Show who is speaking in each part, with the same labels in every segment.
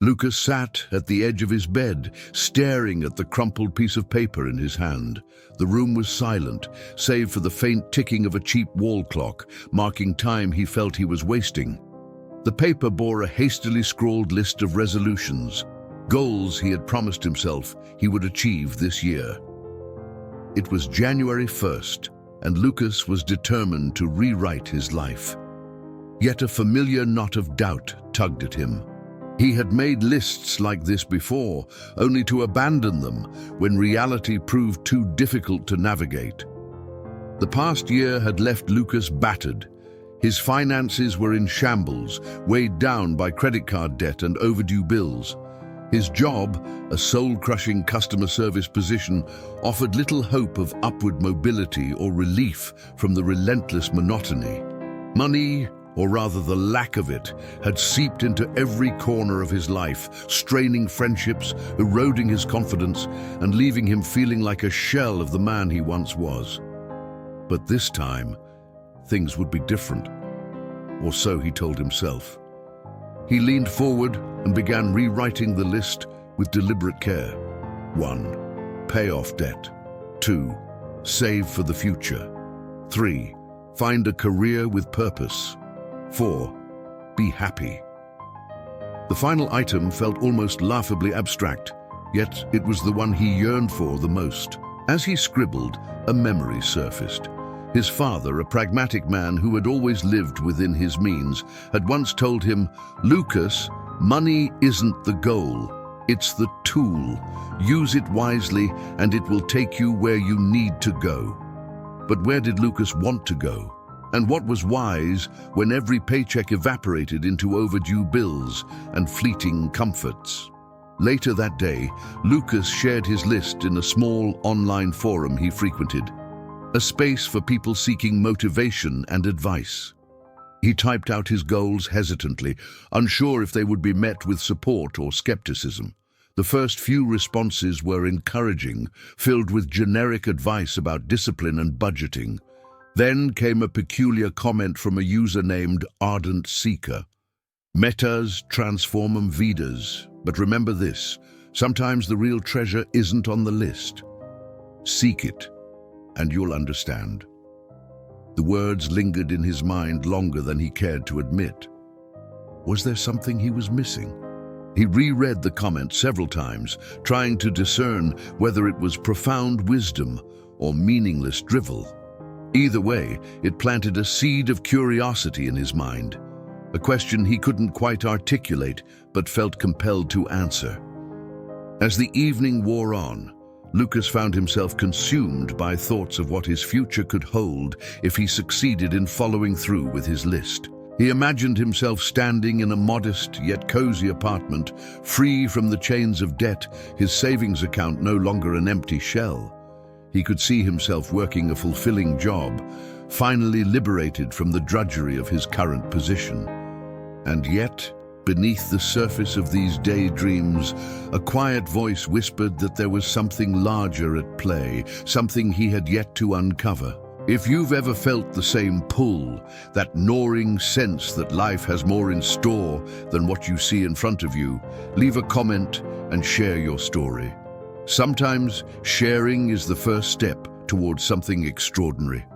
Speaker 1: Lucas sat at the edge of his bed, staring at the crumpled piece of paper in his hand. The room was silent, save for the faint ticking of a cheap wall clock, marking time he felt he was wasting. The paper bore a hastily scrawled list of resolutions, goals he had promised himself he would achieve this year. It was January 1st, and Lucas was determined to rewrite his life. Yet a familiar knot of doubt tugged at him. He had made lists like this before, only to abandon them when reality proved too difficult to navigate. The past year had left Lucas battered. His finances were in shambles, weighed down by credit card debt and overdue bills. His job, a soul-crushing customer service position, offered little hope of upward mobility or relief from the relentless monotony. Money, or rather the lack of it, had seeped into every corner of his life, straining friendships, eroding his confidence, and leaving him feeling like a shell of the man he once was. But this time, things would be different. Or so he told himself. He leaned forward and began rewriting the list with deliberate care. 1. Pay off debt. 2. Save for the future. 3. Find a career with purpose. 4. Be happy. The final item felt almost laughably abstract, yet it was the one he yearned for the most. As he scribbled, a memory surfaced. His father, a pragmatic man who had always lived within his means, had once told him, "Lucas, money isn't the goal, it's the tool. Use it wisely and it will take you where you need to go." But where did Lucas want to go? And what was wise when every paycheck evaporated into overdue bills and fleeting comforts? Later that day, Lucas shared his list in a small online forum he frequented, a space for people seeking motivation and advice. He typed out his goals hesitantly, unsure if they would be met with support or skepticism. The first few responses were encouraging, filled with generic advice about discipline and budgeting. Then came a peculiar comment from a user named Ardent Seeker. Metas transformum vidas, but remember this, sometimes the real treasure isn't on the list. Seek it, and you'll understand. The words lingered in his mind longer than he cared to admit. Was there something he was missing? He reread the comment several times, trying to discern whether it was profound wisdom or meaningless drivel. Either way, it planted a seed of curiosity in his mind, a question he couldn't quite articulate but felt compelled to answer. As the evening wore on, Lucas found himself consumed by thoughts of what his future could hold if he succeeded in following through with his list. He imagined himself standing in a modest yet cozy apartment, free from the chains of debt, his savings account no longer an empty shell. He could see himself working a fulfilling job, finally liberated from the drudgery of his current position. And yet, beneath the surface of these daydreams, a quiet voice whispered that there was something larger at play, something he had yet to uncover. If you've ever felt the same pull, that gnawing sense that life has more in store than what you see in front of you, leave a comment and share your story. Sometimes sharing is the first step towards something extraordinary.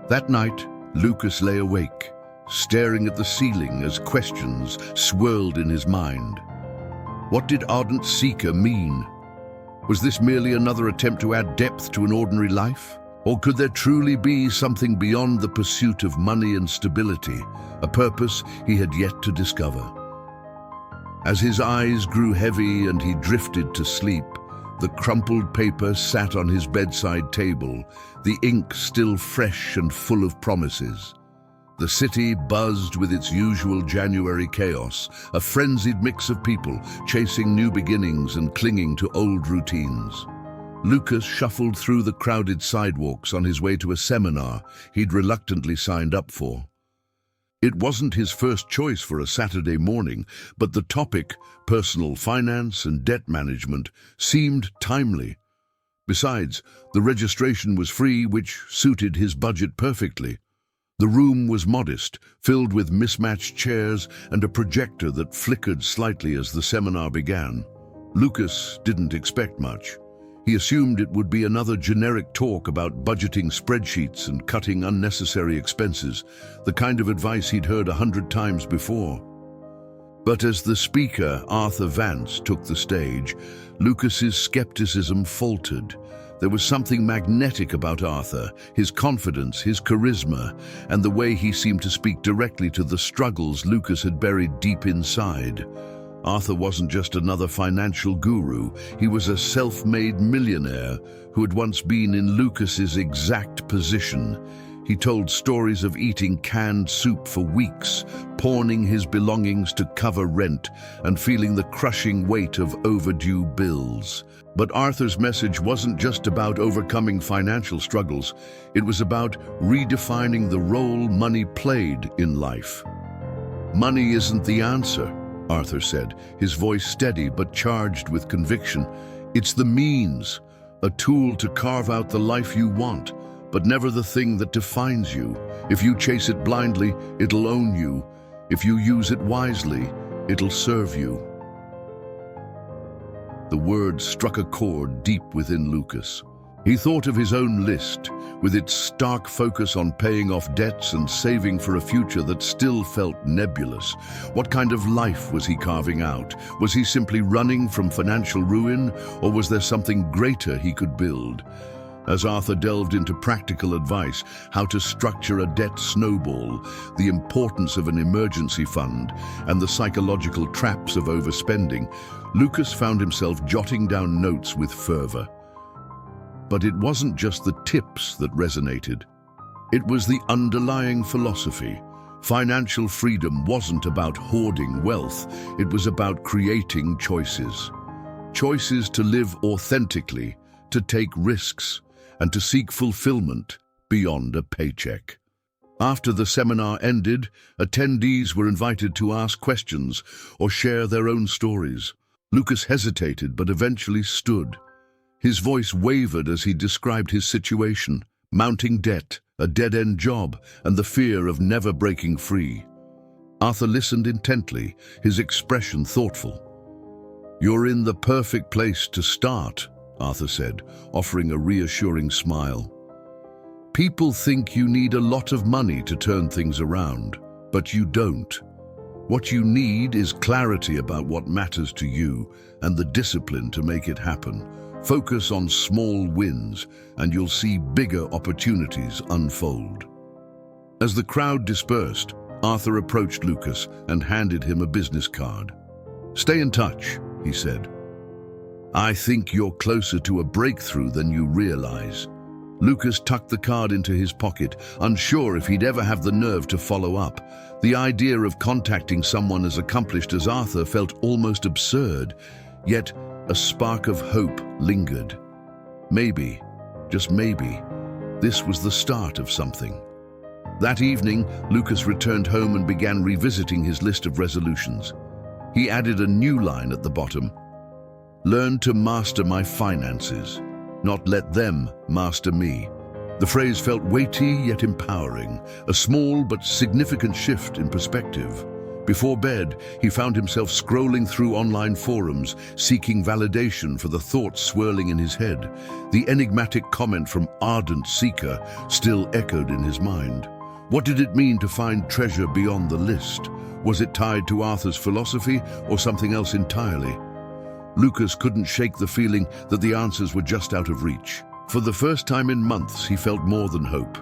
Speaker 1: That night, Lucas lay awake, staring at the ceiling as questions swirled in his mind. What did Ardent Seeker mean? Was this merely another attempt to add depth to an ordinary life? Or could there truly be something beyond the pursuit of money and stability, a purpose he had yet to discover? As his eyes grew heavy and he drifted to sleep, the crumpled paper sat on his bedside table, the ink still fresh and full of promises. The city buzzed with its usual January chaos, a frenzied mix of people chasing new beginnings and clinging to old routines. Lucas shuffled through the crowded sidewalks on his way to a seminar he'd reluctantly signed up for. It wasn't his first choice for a Saturday morning, but the topic, personal finance and debt management, seemed timely. Besides, the registration was free, which suited his budget perfectly. The room was modest, filled with mismatched chairs and a projector that flickered slightly as the seminar began. Lucas didn't expect much. He assumed it would be another generic talk about budgeting spreadsheets and cutting unnecessary expenses, the kind of advice he'd heard 100 times before. But as the speaker, Arthur Vance, took the stage, Lucas's skepticism faltered. There was something magnetic about Arthur, his confidence, his charisma, and the way he seemed to speak directly to the struggles Lucas had buried deep inside. Arthur wasn't just another financial guru, he was a self-made millionaire who had once been in Lucas's exact position. He told stories of eating canned soup for weeks, pawning his belongings to cover rent, and feeling the crushing weight of overdue bills. But Arthur's message wasn't just about overcoming financial struggles, it was about redefining the role money played in life. "Money isn't the answer," Arthur said, his voice steady but charged with conviction. "It's the means, a tool to carve out the life you want, but never the thing that defines you. If you chase it blindly, it'll own you. If you use it wisely, it'll serve you." The words struck a chord deep within Lucas. He thought of his own list, with its stark focus on paying off debts and saving for a future that still felt nebulous. What kind of life was he carving out? Was he simply running from financial ruin, or was there something greater he could build? As Arthur delved into practical advice, how to structure a debt snowball, the importance of an emergency fund, and the psychological traps of overspending, Lucas found himself jotting down notes with fervor. But it wasn't just the tips that resonated. It was the underlying philosophy. Financial freedom wasn't about hoarding wealth, it was about creating choices. Choices to live authentically, to take risks, and to seek fulfillment beyond a paycheck. After the seminar ended, attendees were invited to ask questions or share their own stories. Lucas hesitated but eventually stood. His voice wavered as he described his situation: mounting debt, a dead-end job, and the fear of never breaking free. Arthur listened intently, his expression thoughtful. "You're in the perfect place to start," Arthur said, offering a reassuring smile. "People think you need a lot of money to turn things around, but you don't. What you need is clarity about what matters to you and the discipline to make it happen. Focus on small wins, and you'll see bigger opportunities unfold." As the crowd dispersed, Arthur approached Lucas and handed him a business card. "Stay in touch," he said. "I think you're closer to a breakthrough than you realize." Lucas tucked the card into his pocket, unsure if he'd ever have the nerve to follow up. The idea of contacting someone as accomplished as Arthur felt almost absurd, yet a spark of hope lingered. Maybe, just maybe, this was the start of something. That evening, Lucas returned home and began revisiting his list of resolutions. He added a new line at the bottom: "Learn to master my finances, not let them master me." The phrase felt weighty yet empowering, a small but significant shift in perspective. Before bed, he found himself scrolling through online forums, seeking validation for the thoughts swirling in his head. The enigmatic comment from Ardent Seeker still echoed in his mind. What did it mean to find treasure beyond the list? Was it tied to Arthur's philosophy or something else entirely? Lucas couldn't shake the feeling that the answers were just out of reach. For the first time in months, he felt more than hope.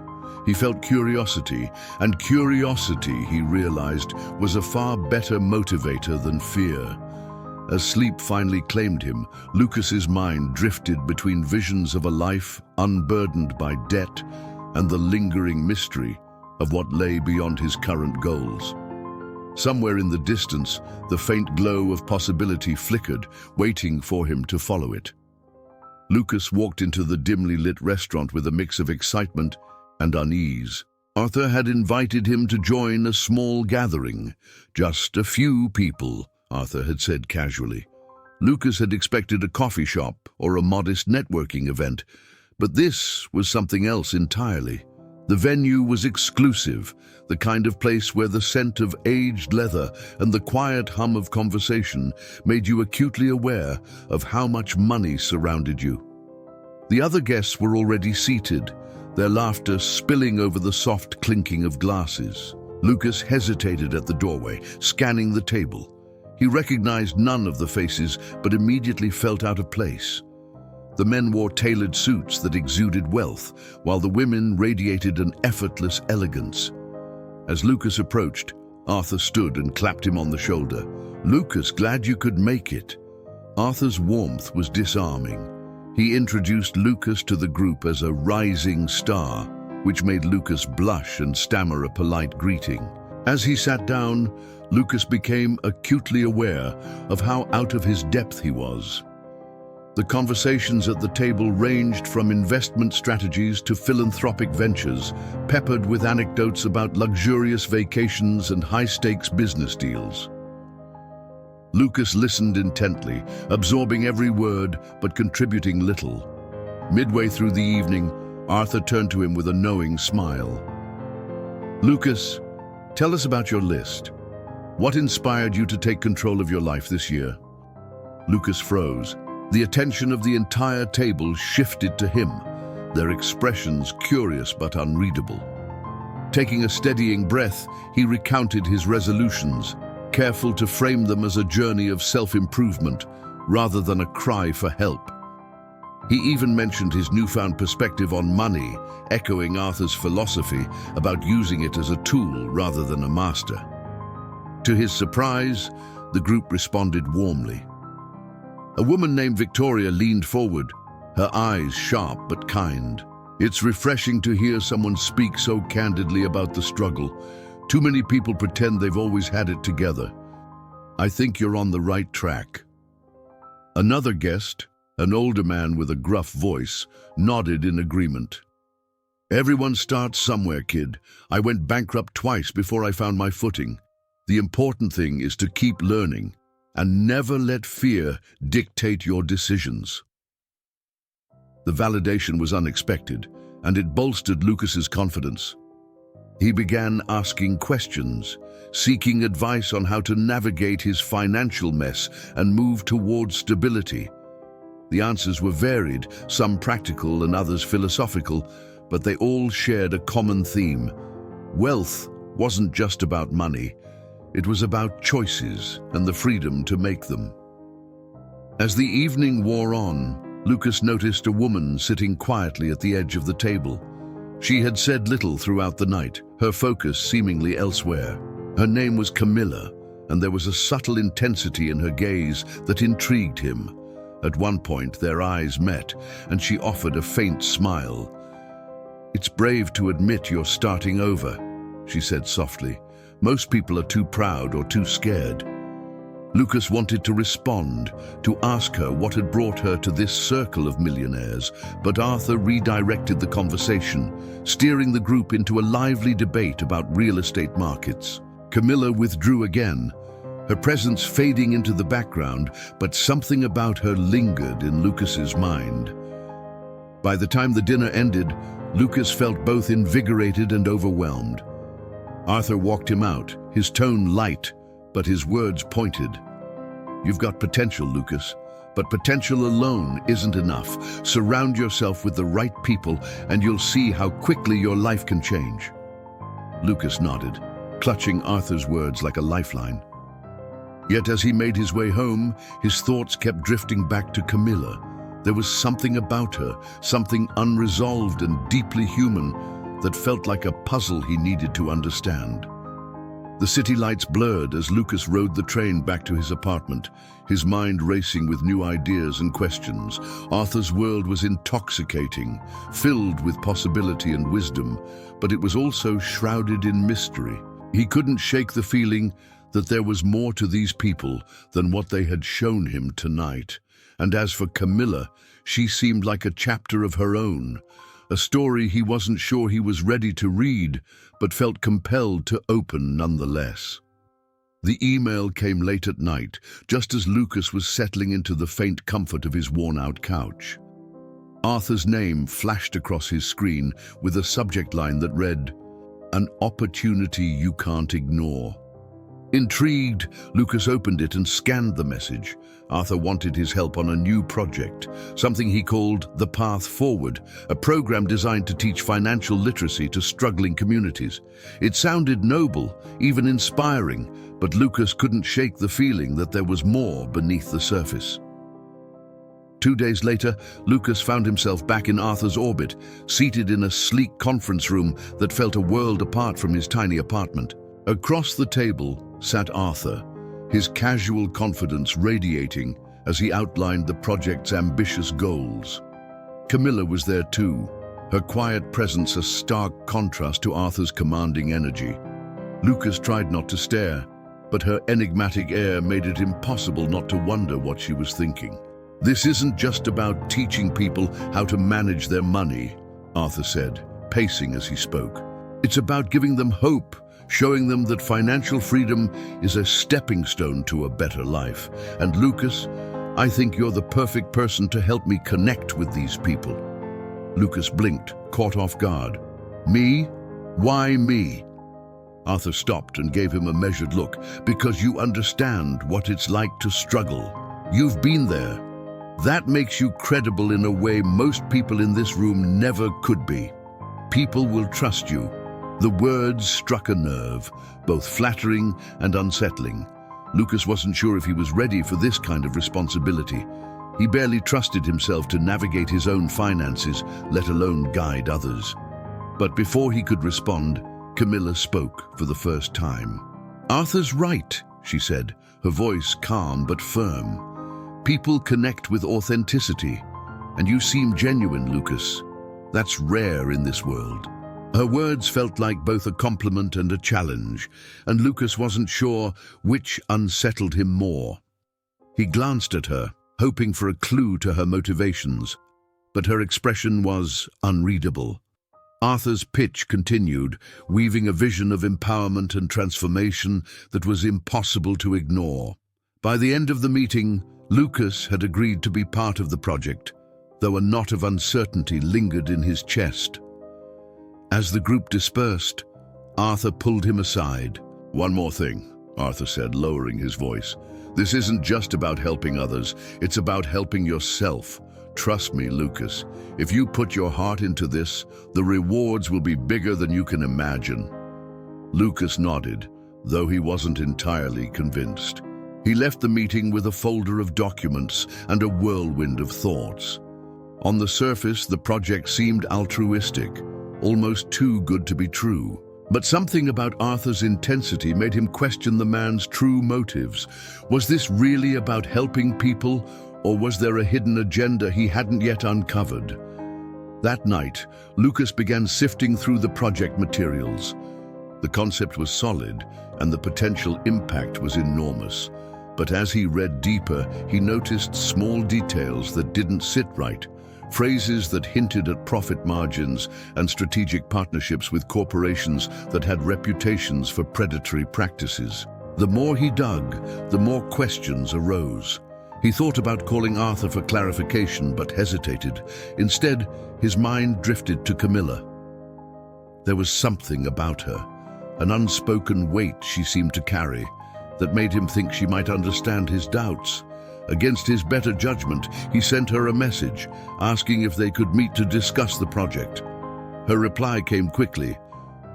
Speaker 1: He felt curiosity, and curiosity, he realized, was a far better motivator than fear. As sleep finally claimed him, Lucas's mind drifted between visions of a life unburdened by debt and the lingering mystery of what lay beyond his current goals. Somewhere in the distance, the faint glow of possibility flickered, waiting for him to follow it. Lucas walked into the dimly lit restaurant with a mix of excitement and unease. Arthur had invited him to join a small gathering. Just a few people, Arthur had said casually. Lucas had expected a coffee shop or a modest networking event, but this was something else entirely. The venue was exclusive, the kind of place where the scent of aged leather and the quiet hum of conversation made you acutely aware of how much money surrounded you. The other guests were already seated, their laughter spilling over the soft clinking of glasses. Lucas hesitated at the doorway, scanning the table. He recognized none of the faces, but immediately felt out of place. The men wore tailored suits that exuded wealth, while the women radiated an effortless elegance. As Lucas approached, Arthur stood and clapped him on the shoulder. "Lucas, glad you could make it." Arthur's warmth was disarming. He introduced Lucas to the group as a rising star, which made Lucas blush and stammer a polite greeting. As he sat down, Lucas became acutely aware of how out of his depth he was. The conversations at the table ranged from investment strategies to philanthropic ventures, peppered with anecdotes about luxurious vacations and high-stakes business deals. Lucas listened intently, absorbing every word but contributing little. Midway through the evening, Arthur turned to him with a knowing smile. "Lucas, tell us about your list. What inspired you to take control of your life this year?" Lucas froze. The attention of the entire table shifted to him, their expressions curious but unreadable. Taking a steadying breath, he recounted his resolutions, careful to frame them as a journey of self-improvement rather than a cry for help. He even mentioned his newfound perspective on money, echoing Arthur's philosophy about using it as a tool rather than a master. To his surprise, the group responded warmly. A woman named Victoria leaned forward, her eyes sharp but kind. "It's refreshing to hear someone speak so candidly about the struggle. Too many people pretend they've always had it together. I think you're on the right track." Another guest, an older man with a gruff voice, nodded in agreement. "Everyone starts somewhere, kid. I went bankrupt twice before I found my footing. The important thing is to keep learning and never let fear dictate your decisions." The validation was unexpected, and it bolstered Lucas's confidence. He began asking questions, seeking advice on how to navigate his financial mess and move towards stability. The answers were varied, some practical and others philosophical, but they all shared a common theme. Wealth wasn't just about money. It was about choices and the freedom to make them. As the evening wore on, Lucas noticed a woman sitting quietly at the edge of the table. She had said little throughout the night, her focus seemingly elsewhere. Her name was Camilla, and there was a subtle intensity in her gaze that intrigued him. At one point, their eyes met, and she offered a faint smile. "It's brave to admit you're starting over," she said softly. "Most people are too proud or too scared." Lucas wanted to respond, to ask her what had brought her to this circle of millionaires, but Arthur redirected the conversation, steering the group into a lively debate about real estate markets. Camilla withdrew again, her presence fading into the background, but something about her lingered in Lucas's mind. By the time the dinner ended, Lucas felt both invigorated and overwhelmed. Arthur walked him out, his tone light, but his words pointed. "You've got potential, Lucas, but potential alone isn't enough. Surround yourself with the right people and you'll see how quickly your life can change." Lucas nodded, clutching Arthur's words like a lifeline. Yet as he made his way home, his thoughts kept drifting back to Camilla. There was something about her, something unresolved and deeply human, that felt like a puzzle he needed to understand. The city lights blurred as Lucas rode the train back to his apartment, his mind racing with new ideas and questions. Arthur's world was intoxicating, filled with possibility and wisdom, but it was also shrouded in mystery. He couldn't shake the feeling that there was more to these people than what they had shown him tonight. And as for Camilla, she seemed like a chapter of her own, a story he wasn't sure he was ready to read, but felt compelled to open nonetheless. The email came late at night, just as Lucas was settling into the faint comfort of his worn-out couch. Arthur's name flashed across his screen with a subject line that read, "An opportunity you can't ignore." Intrigued, Lucas opened it and scanned the message. Arthur wanted his help on a new project, something he called The Path Forward, a program designed to teach financial literacy to struggling communities. It sounded noble, even inspiring, but Lucas couldn't shake the feeling that there was more beneath the surface. 2 days later, Lucas found himself back in Arthur's orbit, seated in a sleek conference room that felt a world apart from his tiny apartment. Across the table sat Arthur, his casual confidence radiating as he outlined the project's ambitious goals. Camilla was there too, her quiet presence a stark contrast to Arthur's commanding energy. Lucas tried not to stare, but her enigmatic air made it impossible not to wonder what she was thinking. "This isn't just about teaching people how to manage their money," Arthur said, pacing as he spoke. "It's about giving them hope, showing them that financial freedom is a stepping stone to a better life. And Lucas, I think you're the perfect person to help me connect with these people." Lucas blinked, caught off guard. "Me? Why me?" Arthur stopped and gave him a measured look. "Because you understand what it's like to struggle. You've been there. That makes you credible in a way most people in this room never could be. People will trust you." The words struck a nerve, both flattering and unsettling. Lucas wasn't sure if he was ready for this kind of responsibility. He barely trusted himself to navigate his own finances, let alone guide others. But before he could respond, Camilla spoke for the first time. "Arthur's right," she said, her voice calm but firm. "People connect with authenticity, and you seem genuine, Lucas. That's rare in this world." Her words felt like both a compliment and a challenge, and Lucas wasn't sure which unsettled him more. He glanced at her, hoping for a clue to her motivations, but her expression was unreadable. Arthur's pitch continued, weaving a vision of empowerment and transformation that was impossible to ignore. By the end of the meeting, Lucas had agreed to be part of the project, though a knot of uncertainty lingered in his chest. As the group dispersed, Arthur pulled him aside. "One more thing," Arthur said, lowering his voice. "This isn't just about helping others, it's about helping yourself. Trust me, Lucas, if you put your heart into this, the rewards will be bigger than you can imagine." Lucas nodded, though he wasn't entirely convinced. He left the meeting with a folder of documents and a whirlwind of thoughts. On the surface, the project seemed altruistic, almost too good to be true. But something about Arthur's intensity made him question the man's true motives. Was this really about helping people, or was there a hidden agenda he hadn't yet uncovered? That night, Lucas began sifting through the project materials. The concept was solid, and the potential impact was enormous. But as he read deeper, he noticed small details that didn't sit right. Phrases that hinted at profit margins and strategic partnerships with corporations that had reputations for predatory practices. The more he dug, the more questions arose. He thought about calling Arthur for clarification, but hesitated. Instead, his mind drifted to Camilla. There was something about her, an unspoken weight she seemed to carry, that made him think she might understand his doubts. Against his better judgment, he sent her a message, asking if they could meet to discuss the project. Her reply came quickly.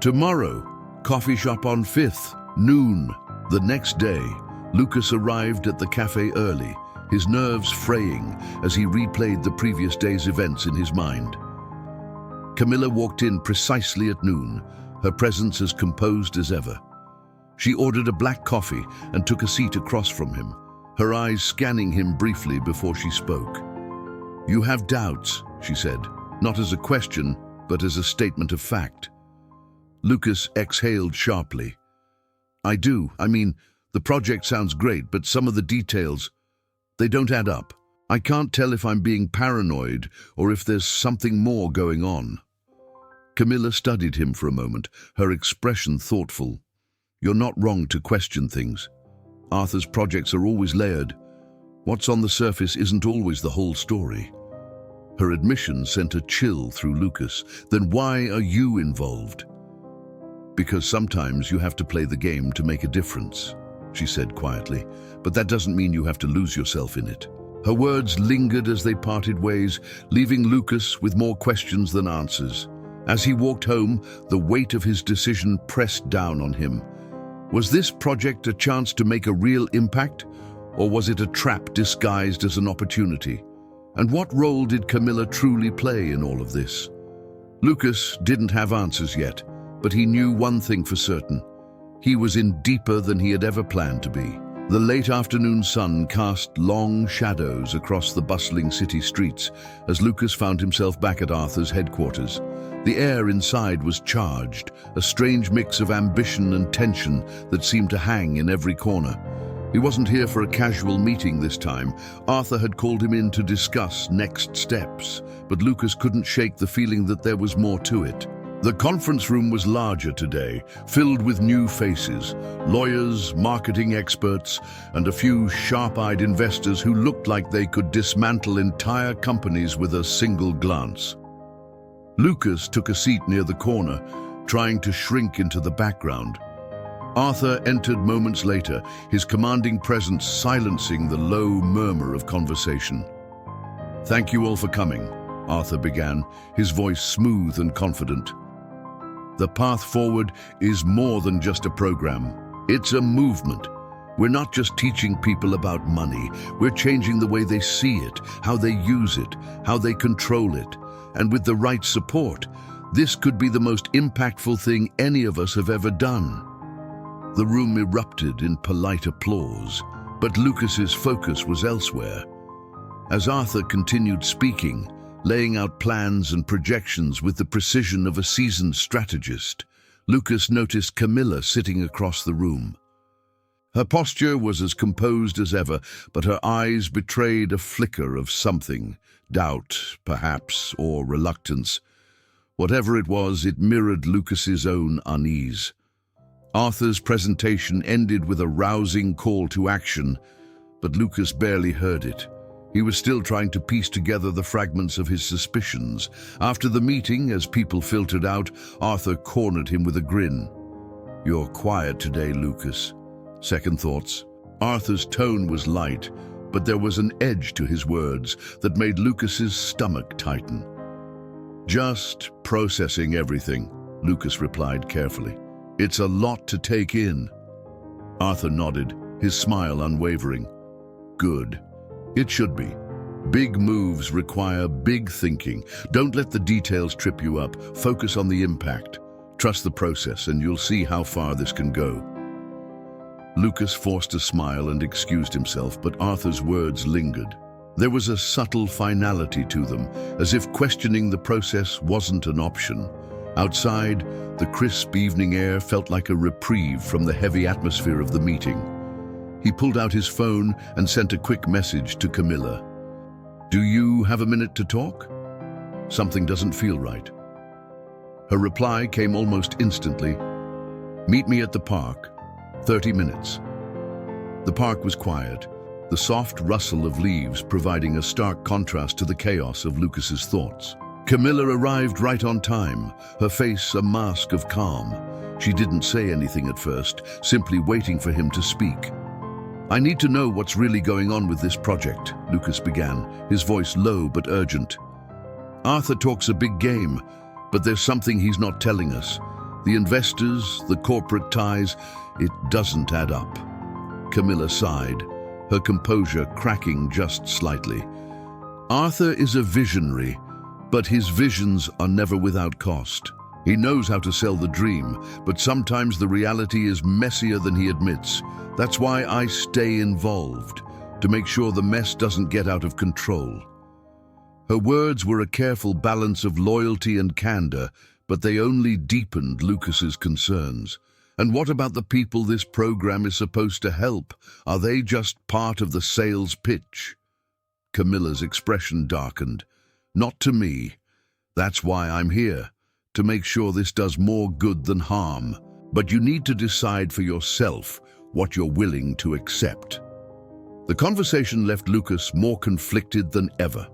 Speaker 1: "Tomorrow, coffee shop on 5th, noon." The next day, Lucas arrived at the cafe early, his nerves fraying as he replayed the previous day's events in his mind. Camilla walked in precisely at noon, her presence as composed as ever. She ordered a black coffee and took a seat across from him, her eyes scanning him briefly before she spoke. "You have doubts," she said, not as a question, but as a statement of fact. Lucas exhaled sharply. "I do. I mean, the project sounds great, but some of the details, they don't add up. I can't tell if I'm being paranoid or if there's something more going on." Camilla studied him for a moment, her expression thoughtful. "You're not wrong to question things. Arthur's projects are always layered. What's on the surface isn't always the whole story." Her admission sent a chill through Lucas. Then why are you involved? Because sometimes you have to play the game to make a difference, she said quietly, but that doesn't mean you have to lose yourself in it. Her words lingered as they parted ways, leaving Lucas with more questions than answers. As he walked home, the weight of his decision pressed down on him. Was this project a chance to make a real impact, or was it a trap disguised as an opportunity? And what role did Camilla truly play in all of this? Lucas didn't have answers yet, but he knew one thing for certain. He was in deeper than he had ever planned to be. The late afternoon sun cast long shadows across the bustling city streets as Lucas found himself back at Arthur's headquarters. The air inside was charged, a strange mix of ambition and tension that seemed to hang in every corner. He wasn't here for a casual meeting this time. Arthur had called him in to discuss next steps, but Lucas couldn't shake the feeling that there was more to it. The conference room was larger today, filled with new faces, lawyers, marketing experts, and a few sharp-eyed investors who looked like they could dismantle entire companies with a single glance. Lucas took a seat near the corner, trying to shrink into the background. Arthur entered moments later, his commanding presence silencing the low murmur of conversation. "Thank you all for coming," Arthur began, his voice smooth and confident. "The path forward is more than just a program. It's a movement. We're not just teaching people about money. We're changing the way they see it, how they use it, how they control it. And with the right support, this could be the most impactful thing any of us have ever done." The room erupted in polite applause, but Lucas's focus was elsewhere. As Arthur continued speaking, laying out plans and projections with the precision of a seasoned strategist, Lucas noticed Camilla sitting across the room. Her posture was as composed as ever, but her eyes betrayed a flicker of something, doubt, perhaps, or reluctance. Whatever it was, it mirrored Lucas's own unease. Arthur's presentation ended with a rousing call to action, but Lucas barely heard it. He was still trying to piece together the fragments of his suspicions. After the meeting, as people filtered out, Arthur cornered him with a grin. "You're quiet today, Lucas. Second thoughts?" Arthur's tone was light, but there was an edge to his words that made Lucas's stomach tighten. "Just processing everything," Lucas replied carefully. "It's a lot to take in." Arthur nodded, his smile unwavering. "Good. It should be. Big moves require big thinking. Don't let the details trip you up. Focus on the impact. Trust the process, and you'll see how far this can go." Lucas forced a smile and excused himself, but Arthur's words lingered. There was a subtle finality to them, as if questioning the process wasn't an option. Outside, the crisp evening air felt like a reprieve from the heavy atmosphere of the meeting. He pulled out his phone and sent a quick message to Camilla. "Do you have a minute to talk? Something doesn't feel right." Her reply came almost instantly. "Meet me at the park. 30 minutes." The park was quiet, the soft rustle of leaves providing a stark contrast to the chaos of Lucas's thoughts. Camilla arrived right on time, her face a mask of calm. She didn't say anything at first, simply waiting for him to speak. "I need to know what's really going on with this project," Lucas began, his voice low but urgent. "Arthur talks a big game, but there's something he's not telling us. The investors, the corporate ties, it doesn't add up." Camilla sighed, her composure cracking just slightly. "Arthur is a visionary, but his visions are never without cost. He knows how to sell the dream, but sometimes the reality is messier than he admits. That's why I stay involved, to make sure the mess doesn't get out of control." Her words were a careful balance of loyalty and candor, but they only deepened Lucas's concerns. And what about the people this program is supposed to help? Are they just part of the sales pitch? Camilla's expression darkened. "Not to me. That's why I'm here, to make sure this does more good than harm. But you need to decide for yourself what you're willing to accept." The conversation left Lucas more conflicted than ever.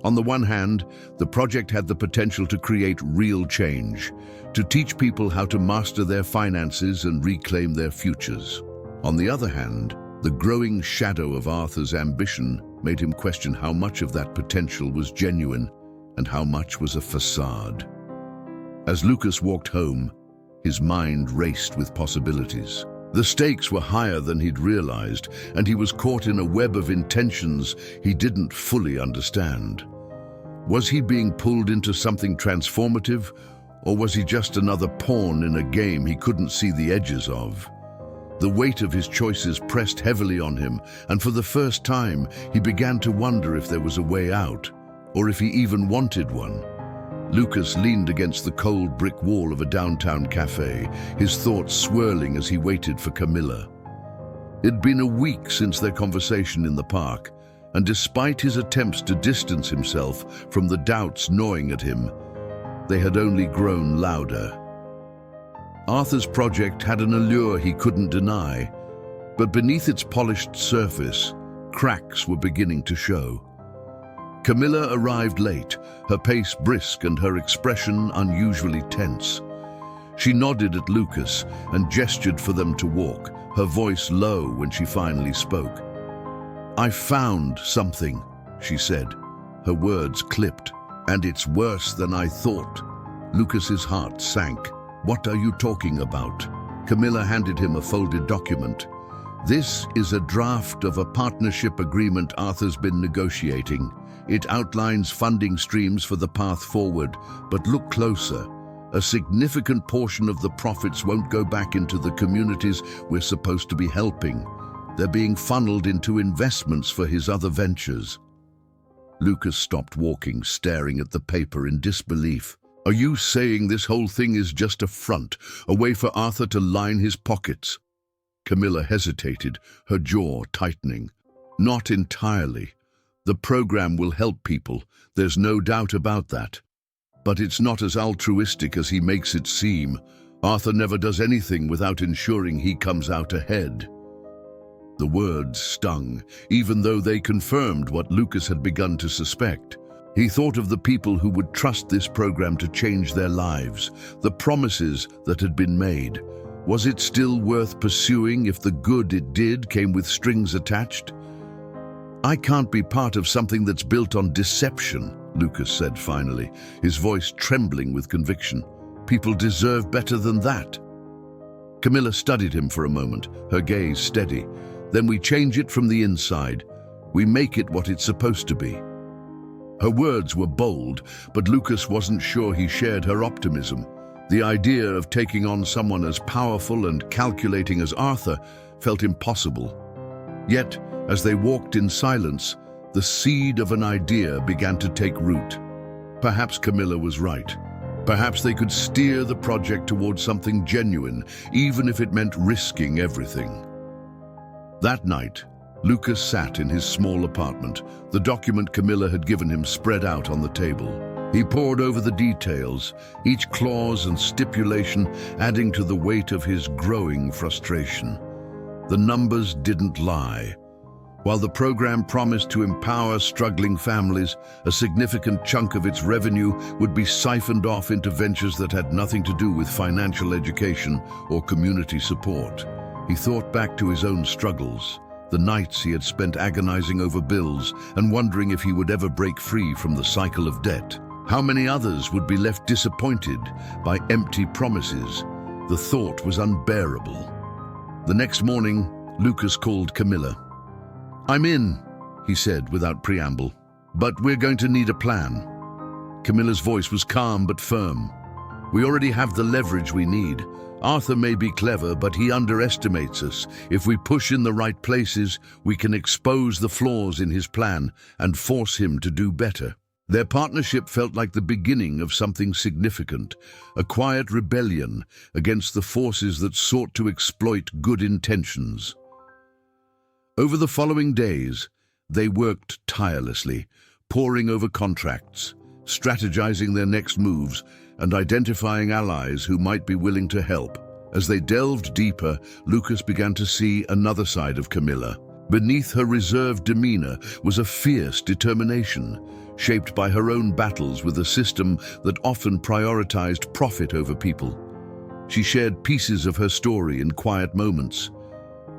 Speaker 1: On the one hand, the project had the potential to create real change, to teach people how to master their finances and reclaim their futures. On the other hand, the growing shadow of Arthur's ambition made him question how much of that potential was genuine and how much was a facade. As Lucas walked home, his mind raced with possibilities. The stakes were higher than he'd realized, and he was caught in a web of intentions he didn't fully understand. Was he being pulled into something transformative, or was he just another pawn in a game he couldn't see the edges of? The weight of his choices pressed heavily on him, and for the first time, he began to wonder if there was a way out, or if he even wanted one. Lucas leaned against the cold brick wall of a downtown cafe, his thoughts swirling as he waited for Camilla. It'd been a week since their conversation in the park, and despite his attempts to distance himself from the doubts gnawing at him, they had only grown louder. Arthur's project had an allure he couldn't deny, but beneath its polished surface, cracks were beginning to show. Camilla arrived late, her pace brisk and her expression unusually tense. She nodded at Lucas and gestured for them to walk, her voice low when she finally spoke. "I found something," she said, her words clipped. "And it's worse than I thought." Lucas's heart sank. "What are you talking about?" Camilla handed him a folded document. "This is a draft of a partnership agreement Arthur's been negotiating. It outlines funding streams for the path forward, but look closer. A significant portion of the profits won't go back into the communities we're supposed to be helping. They're being funneled into investments for his other ventures." Lucas stopped walking, staring at the paper in disbelief. "Are you saying this whole thing is just a front, a way for Arthur to line his pockets?" Camilla hesitated, her jaw tightening. "Not entirely. The program will help people, there's no doubt about that. But it's not as altruistic as he makes it seem. Arthur never does anything without ensuring he comes out ahead." The words stung, even though they confirmed what Lucas had begun to suspect. He thought of the people who would trust this program to change their lives, the promises that had been made. Was it still worth pursuing if the good it did came with strings attached? "I can't be part of something that's built on deception," Lucas said finally, his voice trembling with conviction. "People deserve better than that." Camilla studied him for a moment, her gaze steady. "Then we change it from the inside. We make it what it's supposed to be." Her words were bold, but Lucas wasn't sure he shared her optimism. The idea of taking on someone as powerful and calculating as Arthur felt impossible. Yet, as they walked in silence, the seed of an idea began to take root. Perhaps Camilla was right. Perhaps they could steer the project towards something genuine, even if it meant risking everything. That night, Lucas sat in his small apartment, the document Camilla had given him spread out on the table. He pored over the details, each clause and stipulation adding to the weight of his growing frustration. The numbers didn't lie. While the program promised to empower struggling families, a significant chunk of its revenue would be siphoned off into ventures that had nothing to do with financial education or community support. He thought back to his own struggles, the nights he had spent agonizing over bills and wondering if he would ever break free from the cycle of debt. How many others would be left disappointed by empty promises? The thought was unbearable. The next morning, Lucas called Camilla. "I'm in," he said without preamble, "but we're going to need a plan." Camilla's voice was calm but firm. "We already have the leverage we need. Arthur may be clever, but he underestimates us. If we push in the right places, we can expose the flaws in his plan and force him to do better." Their partnership felt like the beginning of something significant, a quiet rebellion against the forces that sought to exploit good intentions. Over the following days, they worked tirelessly, poring over contracts, strategizing their next moves, and identifying allies who might be willing to help. As they delved deeper, Lucas began to see another side of Camilla. Beneath her reserved demeanor was a fierce determination, shaped by her own battles with a system that often prioritized profit over people. She shared pieces of her story in quiet moments.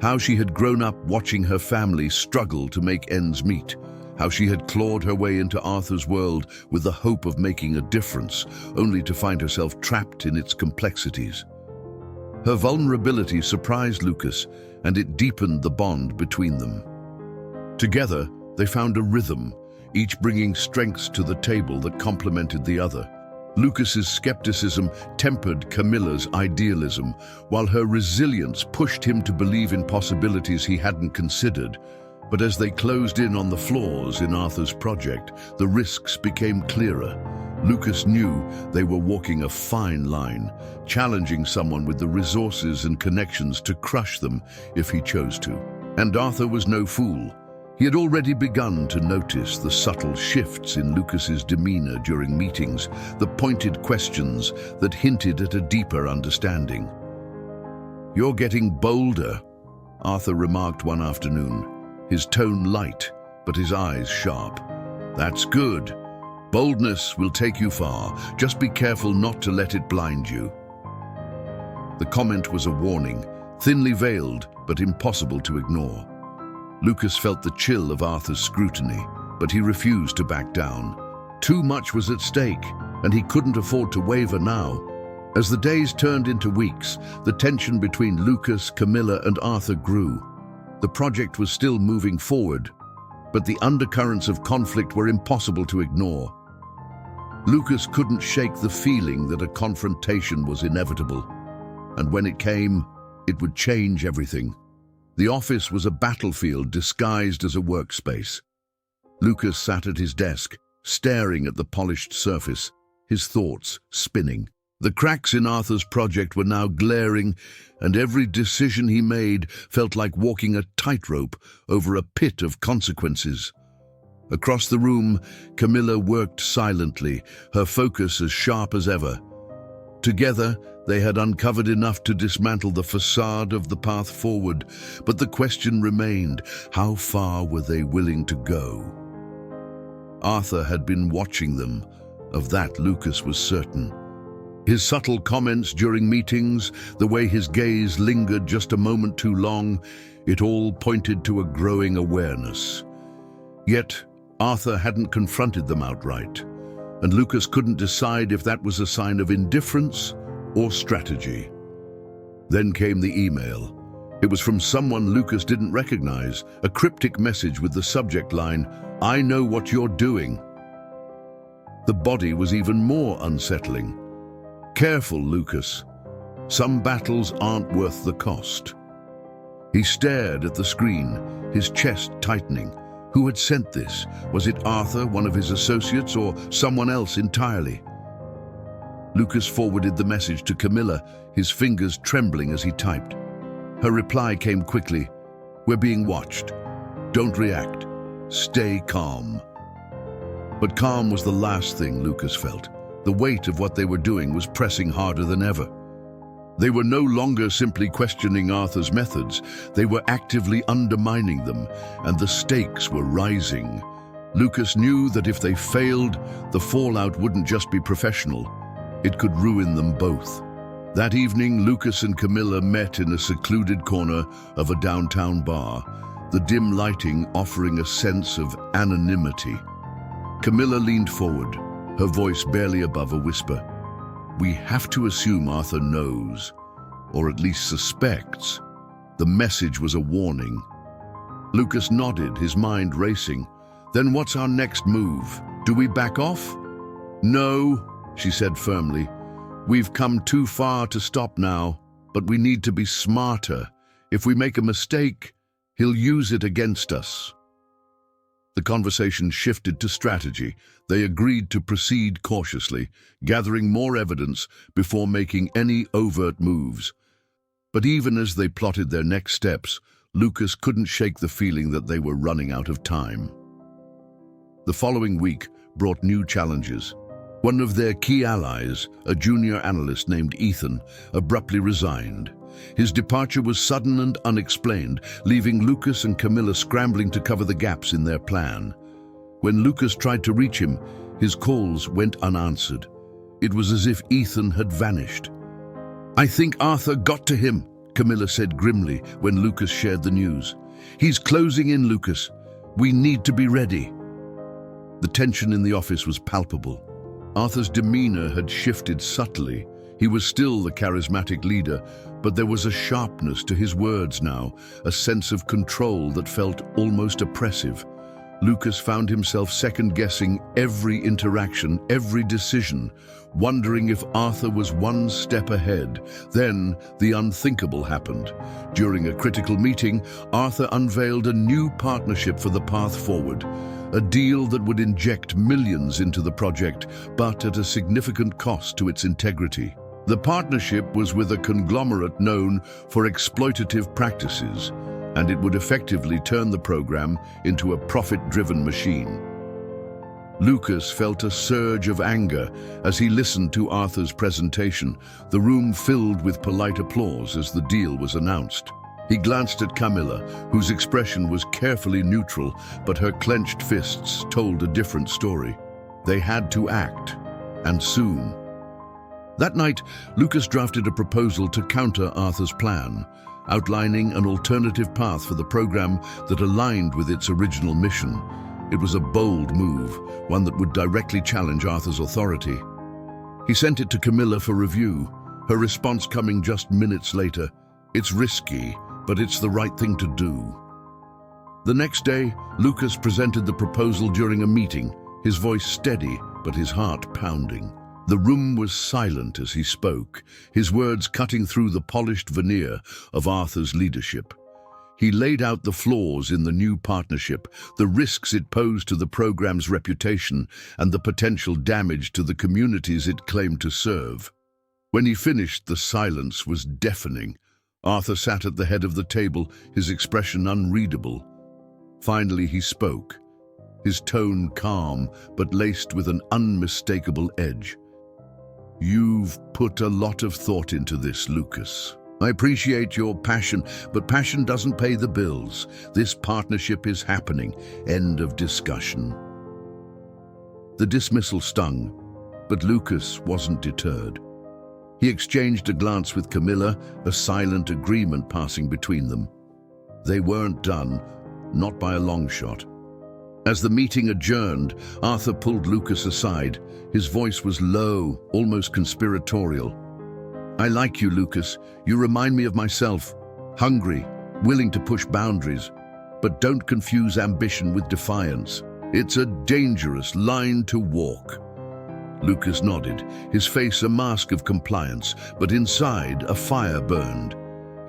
Speaker 1: How she had grown up watching her family struggle to make ends meet. How she had clawed her way into Arthur's world with the hope of making a difference, only to find herself trapped in its complexities. Her vulnerability surprised Lucas, and it deepened the bond between them. Together, they found a rhythm, each bringing strengths to the table that complemented the other. Lucas's skepticism tempered Camilla's idealism, while her resilience pushed him to believe in possibilities he hadn't considered. But as they closed in on the flaws in Arthur's project, the risks became clearer. Lucas knew they were walking a fine line, challenging someone with the resources and connections to crush them if he chose to. And Arthur was no fool. He had already begun to notice the subtle shifts in Lucas's demeanor during meetings, the pointed questions that hinted at a deeper understanding. "You're getting bolder," Arthur remarked one afternoon, his tone light, but his eyes sharp. "That's good. Boldness will take you far. Just be careful not to let it blind you." The comment was a warning, thinly veiled but impossible to ignore. Lucas felt the chill of Arthur's scrutiny, but he refused to back down. Too much was at stake, and he couldn't afford to waver now. As the days turned into weeks, the tension between Lucas, Camilla, and Arthur grew. The project was still moving forward, but the undercurrents of conflict were impossible to ignore. Lucas couldn't shake the feeling that a confrontation was inevitable, and when it came, it would change everything. The office was a battlefield disguised as a workspace. Lucas sat at his desk, staring at the polished surface, his thoughts spinning. The cracks in Arthur's project were now glaring, and every decision he made felt like walking a tightrope over a pit of consequences. Across the room, Camilla worked silently, her focus as sharp as ever. Together, they had uncovered enough to dismantle the facade of the path forward, but the question remained, how far were they willing to go? Arthur had been watching them, of that Lucas was certain. His subtle comments during meetings, the way his gaze lingered just a moment too long, it all pointed to a growing awareness. Yet, Arthur hadn't confronted them outright, and Lucas couldn't decide if that was a sign of indifference or strategy. Then came the email. It was from someone Lucas didn't recognize, a cryptic message with the subject line, "I know what you're doing." The body was even more unsettling. "Careful, Lucas. Some battles aren't worth the cost." He stared at the screen, his chest tightening. Who had sent this? Was it Arthur, one of his associates, or someone else entirely? Lucas forwarded the message to Camilla, his fingers trembling as he typed. Her reply came quickly. "We're being watched. Don't react. Stay calm." But calm was the last thing Lucas felt. The weight of what they were doing was pressing harder than ever. They were no longer simply questioning Arthur's methods. They were actively undermining them, and the stakes were rising. Lucas knew that if they failed, the fallout wouldn't just be professional. It could ruin them both. That evening, Lucas and Camilla met in a secluded corner of a downtown bar, the dim lighting offering a sense of anonymity. Camilla leaned forward, her voice barely above a whisper. "We have to assume Arthur knows, or at least suspects." The message was a warning. Lucas nodded, his mind racing. "Then what's our next move? Do we back off?" "No," she said firmly. "We've come too far to stop now, but we need to be smarter. If we make a mistake, he'll use it against us." The conversation shifted to strategy. They agreed to proceed cautiously, gathering more evidence before making any overt moves. But even as they plotted their next steps, Lucas couldn't shake the feeling that they were running out of time. The following week brought new challenges. One of their key allies, a junior analyst named Ethan, abruptly resigned. His departure was sudden and unexplained, leaving Lucas and Camilla scrambling to cover the gaps in their plan. When Lucas tried to reach him, his calls went unanswered. It was as if Ethan had vanished. "I think Arthur got to him," Camilla said grimly when Lucas shared the news. "He's closing in, Lucas. We need to be ready." The tension in the office was palpable. Arthur's demeanor had shifted subtly. He was still the charismatic leader, but there was a sharpness to his words now, a sense of control that felt almost oppressive. Lucas found himself second-guessing every interaction, every decision, wondering if Arthur was one step ahead. Then the unthinkable happened. During a critical meeting, Arthur unveiled a new partnership for the path forward, a deal that would inject millions into the project, but at a significant cost to its integrity. The partnership was with a conglomerate known for exploitative practices, and it would effectively turn the program into a profit-driven machine. Lucas felt a surge of anger as he listened to Arthur's presentation, the room filled with polite applause as the deal was announced. He glanced at Camilla, whose expression was carefully neutral, but her clenched fists told a different story. They had to act, and soon. That night, Lucas drafted a proposal to counter Arthur's plan, outlining an alternative path for the program that aligned with its original mission. It was a bold move, one that would directly challenge Arthur's authority. He sent it to Camilla for review, her response coming just minutes later. "It's risky, but it's the right thing to do." The next day, Lucas presented the proposal during a meeting, his voice steady, but his heart pounding. The room was silent as he spoke, his words cutting through the polished veneer of Arthur's leadership. He laid out the flaws in the new partnership, the risks it posed to the program's reputation, and the potential damage to the communities it claimed to serve. When he finished, the silence was deafening. Arthur sat at the head of the table, his expression unreadable. Finally, he spoke, his tone calm, but laced with an unmistakable edge. "You've put a lot of thought into this, Lucas. I appreciate your passion, but passion doesn't pay the bills. This partnership is happening. End of discussion." The dismissal stung, but Lucas wasn't deterred. He exchanged a glance with Camilla, a silent agreement passing between them. They weren't done, not by a long shot. As the meeting adjourned, Arthur pulled Lucas aside. His voice was low, almost conspiratorial. "I like you, Lucas. You remind me of myself. Hungry, willing to push boundaries. But don't confuse ambition with defiance. It's a dangerous line to walk." Lucas nodded, his face a mask of compliance, but inside a fire burned.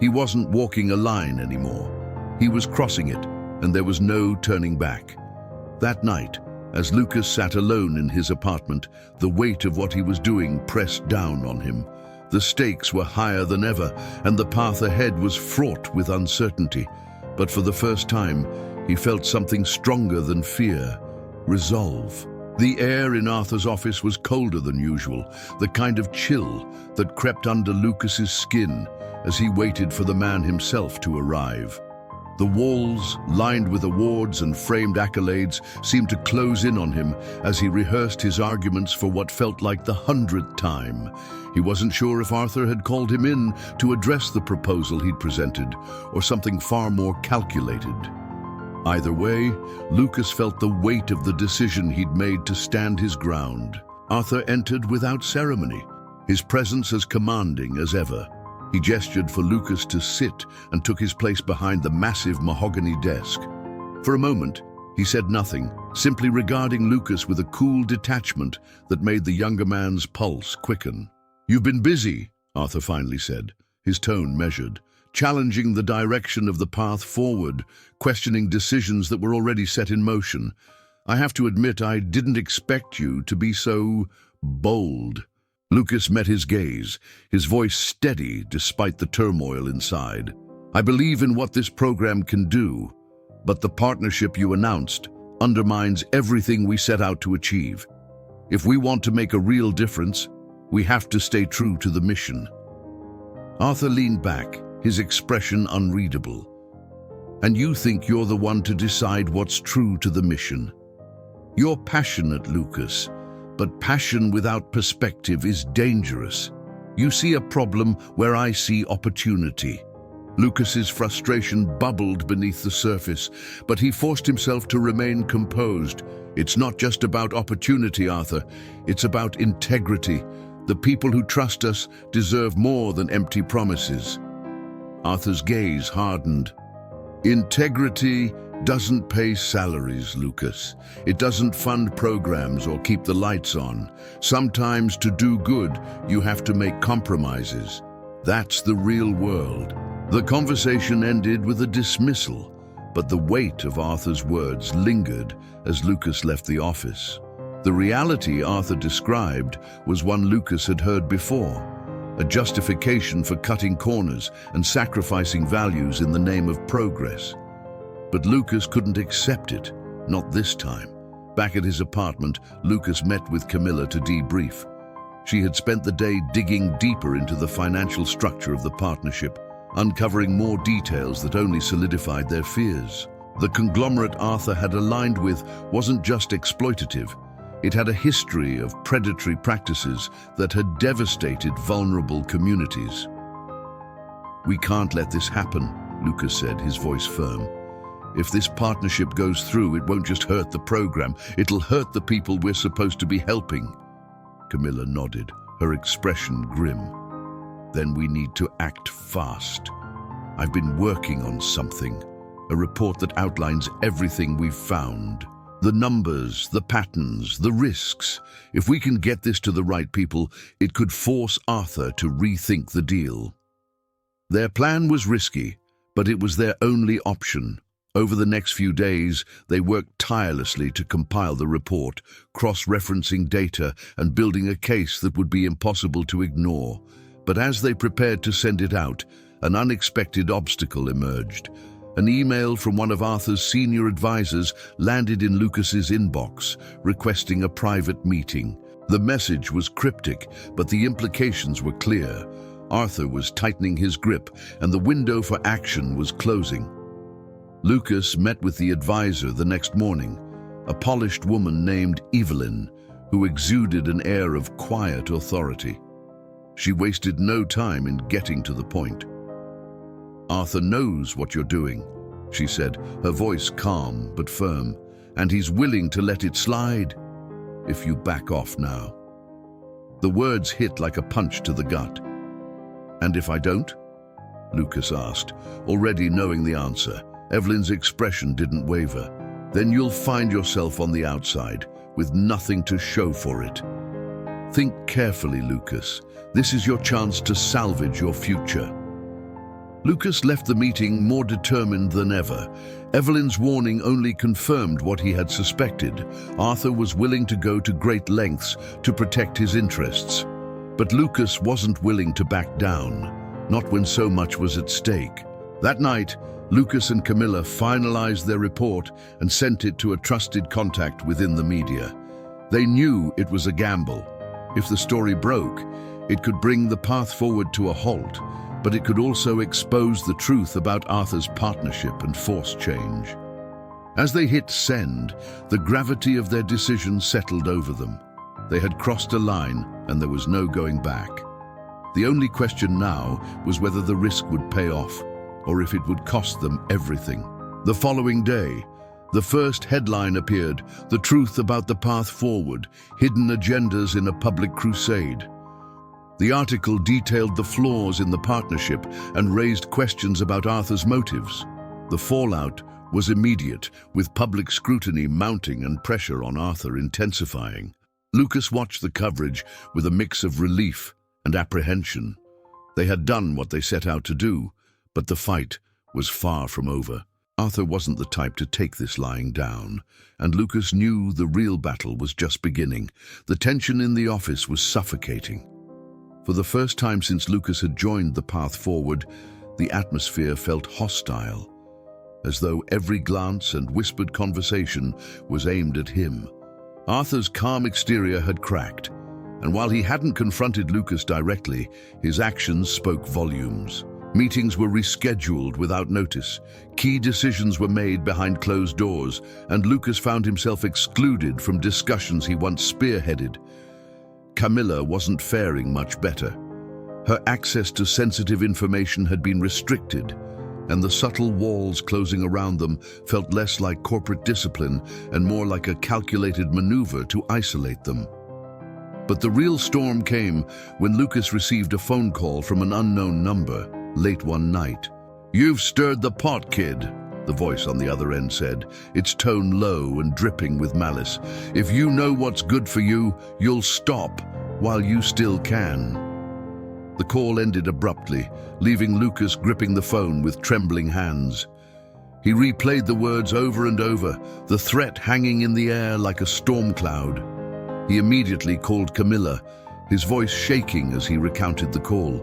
Speaker 1: He wasn't walking a line anymore. He was crossing it, and there was no turning back. That night, as Lucas sat alone in his apartment, the weight of what he was doing pressed down on him. The stakes were higher than ever, and the path ahead was fraught with uncertainty. But for the first time, he felt something stronger than fear: resolve. The air in Arthur's office was colder than usual, the kind of chill that crept under Lucas's skin as he waited for the man himself to arrive. The walls, lined with awards and framed accolades, seemed to close in on him as he rehearsed his arguments for what felt like the 100th time. He wasn't sure if Arthur had called him in to address the proposal he'd presented, or something far more calculated. Either way, Lucas felt the weight of the decision he'd made to stand his ground. Arthur entered without ceremony, his presence as commanding as ever. He gestured for Lucas to sit and took his place behind the massive mahogany desk. For a moment, he said nothing, simply regarding Lucas with a cool detachment that made the younger man's pulse quicken. "You've been busy," Arthur finally said, his tone measured, challenging the direction of the path forward, questioning decisions that were already set in motion. "I have to admit, I didn't expect you to be so bold." Lucas met his gaze, his voice steady despite the turmoil inside. "I believe in what this program can do, but the partnership you announced undermines everything we set out to achieve. If we want to make a real difference, we have to stay true to the mission." Arthur leaned back, his expression unreadable. "And you think you're the one to decide what's true to the mission? You're passionate, Lucas, but passion without perspective is dangerous. You see a problem where I see opportunity." Lucas's frustration bubbled beneath the surface, but he forced himself to remain composed. "It's not just about opportunity, Arthur. It's about integrity. The people who trust us deserve more than empty promises." Arthur's gaze hardened. "Integrity doesn't pay salaries, Lucas. It doesn't fund programs or keep the lights on. Sometimes to do good, you have to make compromises. That's the real world." The conversation ended with a dismissal, but the weight of Arthur's words lingered as Lucas left the office. The reality Arthur described was one Lucas had heard before, a justification for cutting corners and sacrificing values in the name of progress. But Lucas couldn't accept it, not this time. Back at his apartment, Lucas met with Camilla to debrief. She had spent the day digging deeper into the financial structure of the partnership, uncovering more details that only solidified their fears. The conglomerate Arthur had aligned with wasn't just exploitative. It had a history of predatory practices that had devastated vulnerable communities. "We can't let this happen," Lucas said, his voice firm. "If this partnership goes through, it won't just hurt the program, it'll hurt the people we're supposed to be helping." Camilla nodded, her expression grim. "Then we need to act fast. I've been working on something, a report that outlines everything we've found. The numbers, the patterns, the risks. If we can get this to the right people, it could force Arthur to rethink the deal." Their plan was risky, but it was their only option. Over the next few days, they worked tirelessly to compile the report, cross-referencing data and building a case that would be impossible to ignore. But as they prepared to send it out, an unexpected obstacle emerged. An email from one of Arthur's senior advisors landed in Lucas's inbox, requesting a private meeting. The message was cryptic, but the implications were clear. Arthur was tightening his grip, and the window for action was closing. Lucas met with the advisor the next morning, a polished woman named Evelyn, who exuded an air of quiet authority. She wasted no time in getting to the point. "Arthur knows what you're doing," she said, her voice calm but firm, "and he's willing to let it slide if you back off now." The words hit like a punch to the gut. "And if I don't?" Lucas asked, already knowing the answer. Evelyn's expression didn't waver. "Then you'll find yourself on the outside, with nothing to show for it. Think carefully, Lucas. This is your chance to salvage your future." Lucas left the meeting more determined than ever. Evelyn's warning only confirmed what he had suspected. Arthur was willing to go to great lengths to protect his interests. But Lucas wasn't willing to back down, not when so much was at stake. That night, Lucas and Camilla finalized their report and sent it to a trusted contact within the media. They knew it was a gamble. If the story broke, it could bring the path forward to a halt, but it could also expose the truth about Arthur's partnership and force change. As they hit send, the gravity of their decision settled over them. They had crossed a line, and there was no going back. The only question now was whether the risk would pay off, or if it would cost them everything. The following day, the first headline appeared: "The truth about the path forward, hidden agendas in a public crusade." The article detailed the flaws in the partnership and raised questions about Arthur's motives. The fallout was immediate, with public scrutiny mounting and pressure on Arthur intensifying. Lucas watched the coverage with a mix of relief and apprehension. They had done what they set out to do, but the fight was far from over. Arthur wasn't the type to take this lying down, and Lucas knew the real battle was just beginning. The tension in the office was suffocating. For the first time since Lucas had joined the path forward, the atmosphere felt hostile, as though every glance and whispered conversation was aimed at him. Arthur's calm exterior had cracked. And while he hadn't confronted Lucas directly, his actions spoke volumes. Meetings were rescheduled without notice. Key decisions were made behind closed doors, and Lucas found himself excluded from discussions he once spearheaded. Camilla wasn't faring much better. Her access to sensitive information had been restricted, and the subtle walls closing around them felt less like corporate discipline and more like a calculated maneuver to isolate them. But the real storm came when Lucas received a phone call from an unknown number late one night. "You've stirred the pot, kid," the voice on the other end said, its tone low and dripping with malice. "If you know what's good for you, you'll stop while you still can." The call ended abruptly, leaving Lucas gripping the phone with trembling hands. He replayed the words over and over, the threat hanging in the air like a storm cloud. He immediately called Camilla, his voice shaking as he recounted the call.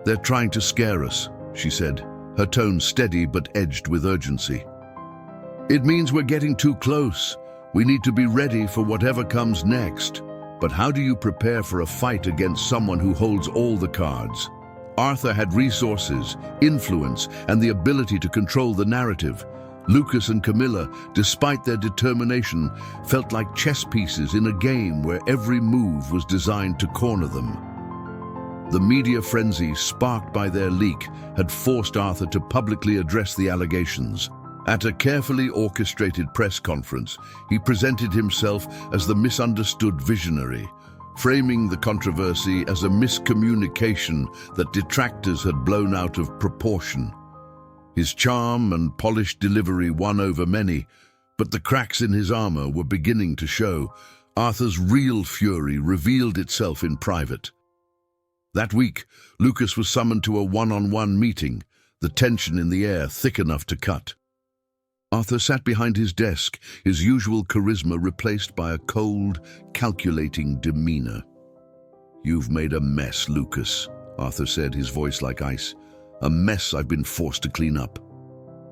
Speaker 1: "They're trying to scare us," she said, her tone steady but edged with urgency. "It means we're getting too close. We need to be ready for whatever comes next. But how do you prepare for a fight against someone who holds all the cards?" Arthur had resources, influence, and the ability to control the narrative. Lucas and Camilla, despite their determination, felt like chess pieces in a game where every move was designed to corner them. The media frenzy sparked by their leak had forced Arthur to publicly address the allegations. At a carefully orchestrated press conference, he presented himself as the misunderstood visionary, framing the controversy as a miscommunication that detractors had blown out of proportion. His charm and polished delivery won over many, but the cracks in his armor were beginning to show. Arthur's real fury revealed itself in private. That week, Lucas was summoned to a one-on-one meeting, the tension in the air thick enough to cut. Arthur sat behind his desk, his usual charisma replaced by a cold, calculating demeanor. "You've made a mess, Lucas," Arthur said, his voice like ice. "A mess I've been forced to clean up."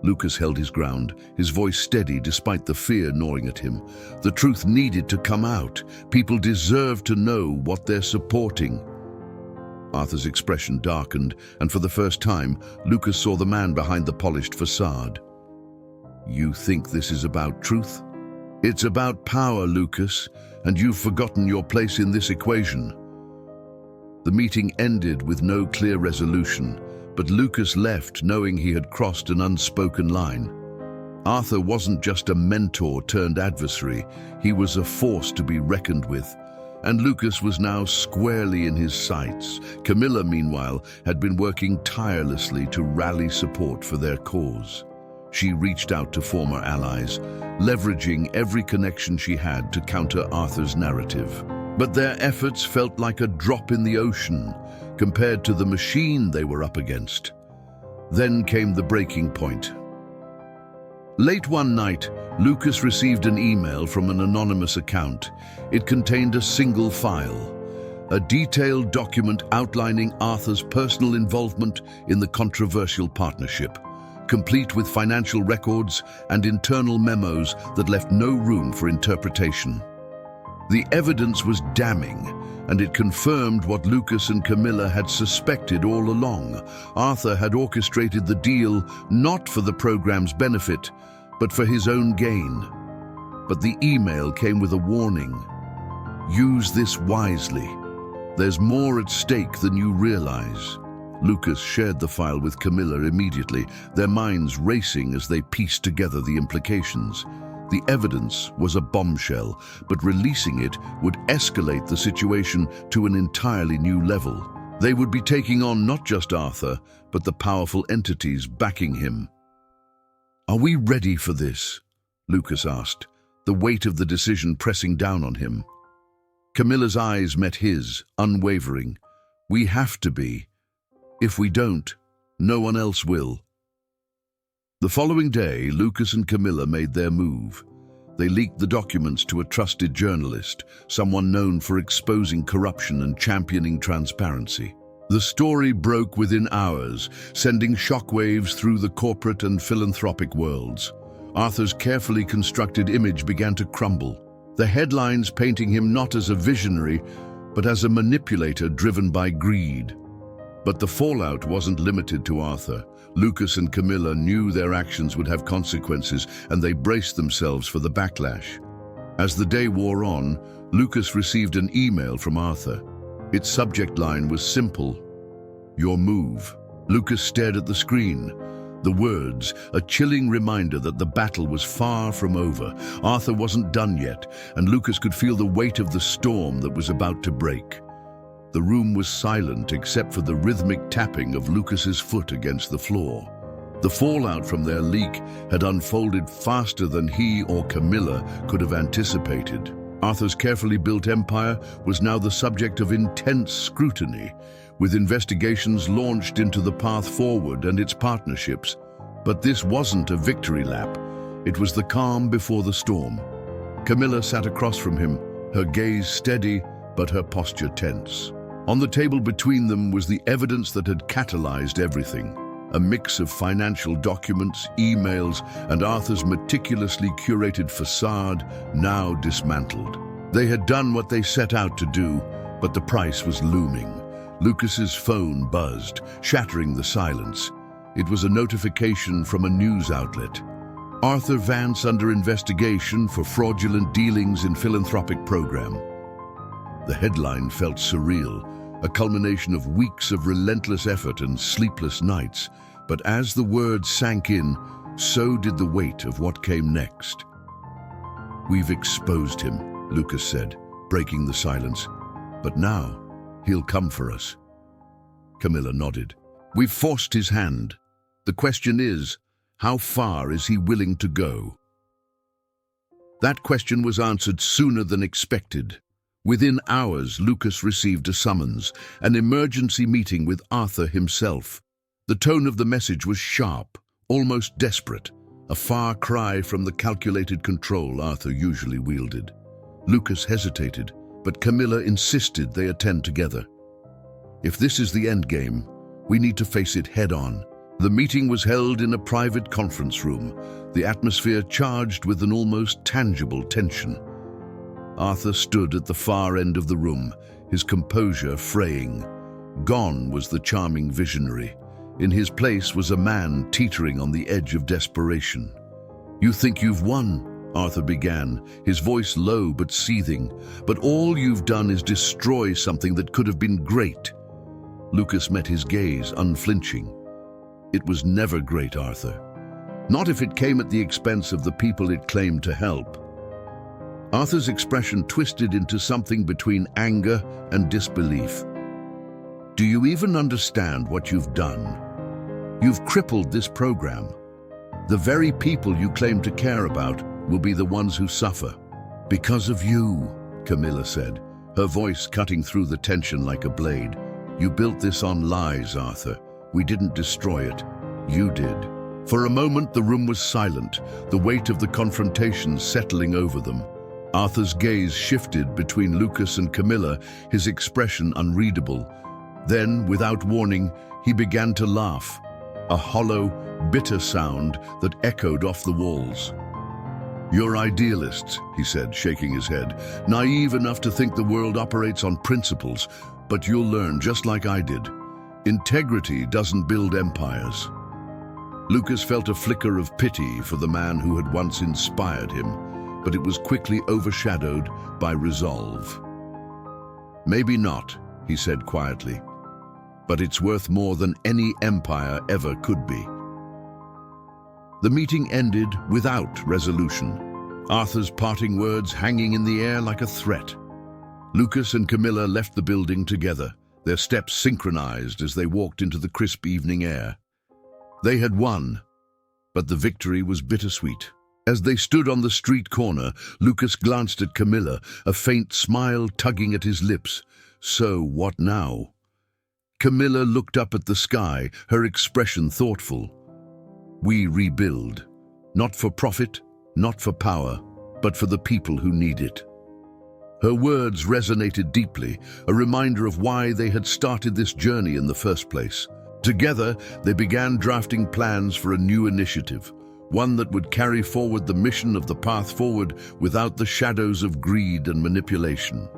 Speaker 1: Lucas held his ground, his voice steady despite the fear gnawing at him. The truth needed to come out. People deserve to know what they're supporting. Arthur's expression darkened, and for the first time, Lucas saw the man behind the polished facade. "You think this is about truth? It's about power, Lucas, and you've forgotten your place in this equation." The meeting ended with no clear resolution, but Lucas left knowing he had crossed an unspoken line. Arthur wasn't just a mentor turned adversary, he was a force to be reckoned with. And Lucas was now squarely in his sights. Camilla, meanwhile, had been working tirelessly to rally support for their cause. She reached out to former allies, leveraging every connection she had to counter Arthur's narrative. But their efforts felt like a drop in the ocean compared to the machine they were up against. Then came the breaking point. Late one night, Lucas received an email from an anonymous account. It contained a single file, a detailed document outlining Arthur's personal involvement in the controversial partnership, complete with financial records and internal memos that left no room for interpretation. The evidence was damning, and it confirmed what Lucas and Camilla had suspected all along. Arthur had orchestrated the deal not for the program's benefit, but for his own gain. But the email came with a warning. "Use this wisely. There's more at stake than you realize." Lucas shared the file with Camilla immediately, their minds racing as they pieced together the implications. The evidence was a bombshell, but releasing it would escalate the situation to an entirely new level. They would be taking on not just Arthur, but the powerful entities backing him. "Are we ready for this?" Lucas asked, the weight of the decision pressing down on him. Camilla's eyes met his, unwavering. "We have to be. If we don't, no one else will." The following day, Lucas and Camilla made their move. They leaked the documents to a trusted journalist, someone known for exposing corruption and championing transparency. The story broke within hours, sending shockwaves through the corporate and philanthropic worlds. Arthur's carefully constructed image began to crumble. the headlines painting him not as a visionary, but as a manipulator driven by greed. But the fallout wasn't limited to Arthur. Lucas and Camilla knew their actions would have consequences, and they braced themselves for the backlash. As the day wore on, Lucas received an email from Arthur. Its subject line was simple: "Your move." Lucas stared at the screen. The words, a chilling reminder that the battle was far from over. Arthur wasn't done yet, and Lucas could feel the weight of the storm that was about to break. The room was silent except for the rhythmic tapping of Lucas's foot against the floor. The fallout from their leak had unfolded faster than he or Camilla could have anticipated. Arthur's carefully built empire was now the subject of intense scrutiny, with investigations launched into the path forward and its partnerships. But this wasn't a victory lap. It was the calm before the storm. Camilla sat across from him, her gaze steady, but her posture tense. On the table between them was the evidence that had catalyzed everything. A mix of financial documents, emails, and Arthur's meticulously curated facade, now dismantled. They had done what they set out to do, but the price was looming. Lucas's phone buzzed, shattering the silence. It was a notification from a news outlet. Arthur Vance under investigation for fraudulent dealings in philanthropic program. The headline felt surreal, a culmination of weeks of relentless effort and sleepless nights. But as the words sank in, so did the weight of what came next. "We've exposed him," Lucas said, breaking the silence. "But now, he'll come for us." Camilla nodded. "We've forced his hand. The question is, how far is he willing to go?" That question was answered sooner than expected. Within hours, Lucas received a summons, an emergency meeting with Arthur himself. The tone of the message was sharp, almost desperate, a far cry from the calculated control Arthur usually wielded. Lucas hesitated, but Camilla insisted they attend together. "If this is the endgame, we need to face it head-on." The meeting was held in a private conference room, the atmosphere charged with an almost tangible tension. Arthur stood at the far end of the room, his composure fraying. Gone was the charming visionary. In his place was a man teetering on the edge of desperation. "You think you've won," Arthur began, his voice low but seething, "but all you've done is destroy something that could have been great." Lucas met his gaze, unflinching. "It was never great, Arthur. Not if it came at the expense of the people it claimed to help." Arthur's expression twisted into something between anger and disbelief. "Do you even understand what you've done? You've crippled this program. The very people you claim to care about will be the ones who suffer." "Because of you," Camilla said, her voice cutting through the tension like a blade. "You built this on lies, Arthur. We didn't destroy it. You did." For a moment, the room was silent, the weight of the confrontation settling over them. Arthur's gaze shifted between Lucas and Camilla, his expression unreadable. Then, without warning, he began to laugh, a hollow, bitter sound that echoed off the walls. "You're idealists," he said, shaking his head, "naive enough to think the world operates on principles, but you'll learn just like I did. Integrity doesn't build empires." Lucas felt a flicker of pity for the man who had once inspired him, but it was quickly overshadowed by resolve. "Maybe not," he said quietly, "but it's worth more than any empire ever could be." The meeting ended without resolution, Arthur's parting words hanging in the air like a threat. Lucas and Camilla left the building together, their steps synchronized as they walked into the crisp evening air. They had won, but the victory was bittersweet. As they stood on the street corner, Lucas glanced at Camilla, a faint smile tugging at his lips. "So, what now?" Camilla looked up at the sky, her expression thoughtful. "We rebuild, not for profit, not for power, but for the people who need it." Her words resonated deeply, a reminder of why they had started this journey in the first place. Together, they began drafting plans for a new initiative, one that would carry forward the mission of the path forward without the shadows of greed and manipulation.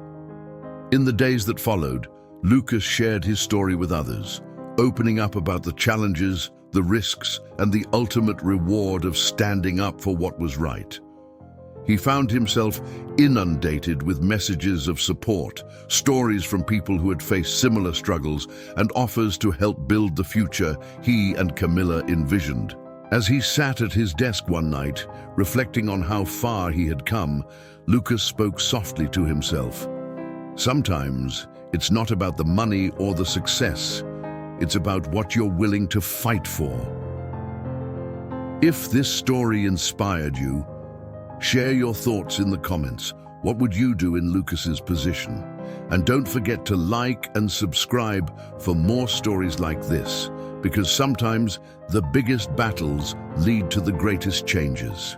Speaker 1: In the days that followed, Lucas shared his story with others, opening up about the challenges, the risks, and the ultimate reward of standing up for what was right. He found himself inundated with messages of support, stories from people who had faced similar struggles, and offers to help build the future he and Camilla envisioned. As he sat at his desk one night, reflecting on how far he had come, Lucas spoke softly to himself. Sometimes it's not about the money or the success. It's about what you're willing to fight for. If this story inspired you, share your thoughts in the comments. What would you do in Lucas's position? And don't forget to like and subscribe for more stories like this, because sometimes the biggest battles lead to the greatest changes.